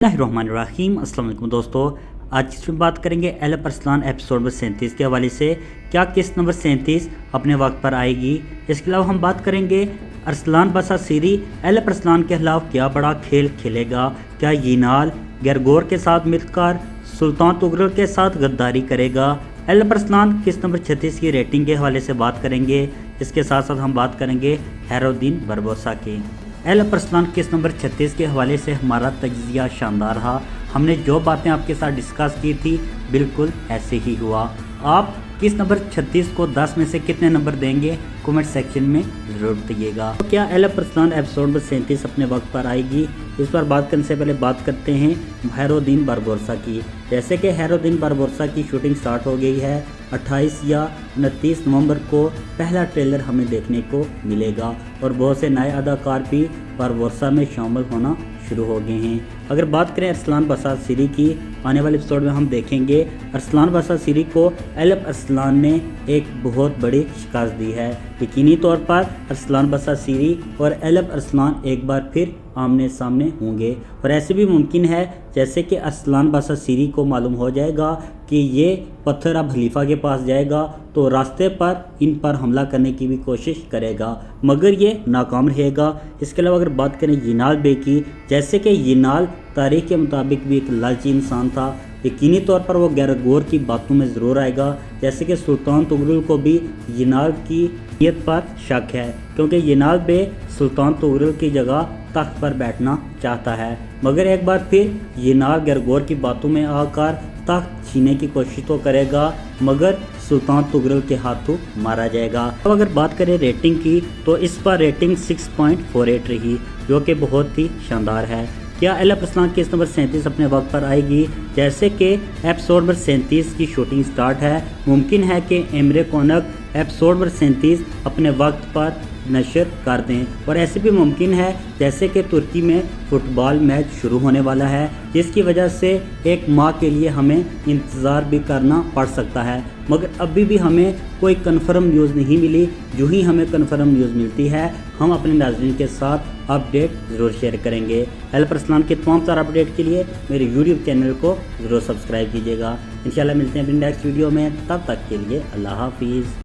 बिस्मिल्लाहिर्रहमानिर्रहीम। अस्सलाम वालेकुम दोस्तों, आज इसमें बात करेंगे एलफ अरसलान एपिसोड नंबर 37 के हवाले से। क्या किस्त नंबर 37 अपने वक्त पर आएगी। इसके अलावा हम बात करेंगे अरसलान बसा सीरी एलफ अरसलान के खिलाफ क्या बड़ा खेल खेलेगा। क्या यीनाल गरगोर के साथ मिलकर सुल्तान तुगलक के साथ गद्दारी करेगा। एलफ अरसलान किस्त नंबर 36 की रेटिंग के हवाले से बात करेंगे। इसके साथ साथ हम बात करेंगे हैरुद्दीन बारबोसा की। एलफ अरसलान किस्त नंबर 36 के हवाले से हमारा तज्जिया शानदार रहा। हमने जो बातें आपके साथ डिस्कस की थी बिल्कुल ऐसे ही हुआ। आप किस्त नंबर 36 को 10 में से कितने नंबर देंगे कमेंट सेक्शन में ज़रूर दिएगा। तो क्या एलफ अरसलान एपिसोड नंबर 37 अपने वक्त पर आएगी। इस पर बात करने से पहले बात करते हैं हैरुद्दीन बारबोसा की। जैसे कि हैरुद्दीन बारबोसा की शूटिंग स्टार्ट हो गई है। 28 या 29 नवंबर को पहला ट्रेलर हमें देखने को मिलेगा और बहुत से नए अदाकार भी बारबोसा में शामिल होना शुरू हो गए हैं। अगर बात करें अरसलान बसा सीरी की, आने वाले एपिसोड में हम देखेंगे अरसलान बसा सीरी को एलफ अरसलान ने एक बहुत बड़ी शिकस्त दी है। यकीनी तौर पर अरसलान बसा सीरी और एलफ अरसलान एक बार फिर आमने सामने होंगे और ऐसे भी मुमकिन है जैसे कि अरसलान बसा सीरी को मालूम हो जाएगा कि ये पत्थर अब खलीफा के पास जाएगा तो रास्ते पर इन पर हमला करने की भी कोशिश करेगा मगर ये नाकाम रहेगा। इसके अलावा अगर बात करें यीनाल बे की, जैसे कि यीनाल तारीख के मुताबिक भी एक लालची इंसान था। यकीनी तौर पर वो गरगोर की बातों में ज़रूर आएगा। जैसे कि सुल्तान तुगलक को भी यीनाल की नीयत पर शक है क्योंकि यीनाल बे सुल्तान तुगलक की जगह तख्त पर बैठना चाहता है मगर एक बार फिर यीनाल गरगोर की बातों में आकर तख्त छीनने की कोशिश तो करेगा मगर सुल्तान तुगलक के हाथों मारा जाएगा। अब अगर बात करें रेटिंग की तो इस पर रेटिंग 6.48 रही जो कि बहुत ही शानदार है। क्या एलफ अरसलान किस्त नंबर 37 अपने वक्त पर आएगी। जैसे कि एपिसोड नंबर 37 की शूटिंग स्टार्ट है, मुमकिन है कि एमरे कोनक एपिसोड नंबर 37 अपने वक्त पर नशर कर दें और ऐसे भी मुमकिन है जैसे कि तुर्की में फुटबॉल मैच शुरू होने वाला है जिसकी वजह से एक माह के लिए हमें इंतज़ार भी करना पड़ सकता है मगर अभी भी हमें कोई कन्फर्म न्यूज़ नहीं मिली। जो ही हमें कन्फर्म न्यूज़ मिलती है हम अपने नाज़रीन के साथ अपडेट ज़रूर शेयर करेंगे। एलफ अरसलान के तमाम सारे अपडेट के लिए मेरे यूट्यूब चैनल को ज़रूर सब्सक्राइब कीजिएगा। इंशाल्लाह मिलते हैं अपनी नेक्स्ट वीडियो में, तब तक के लिए अल्लाह हाफिज़।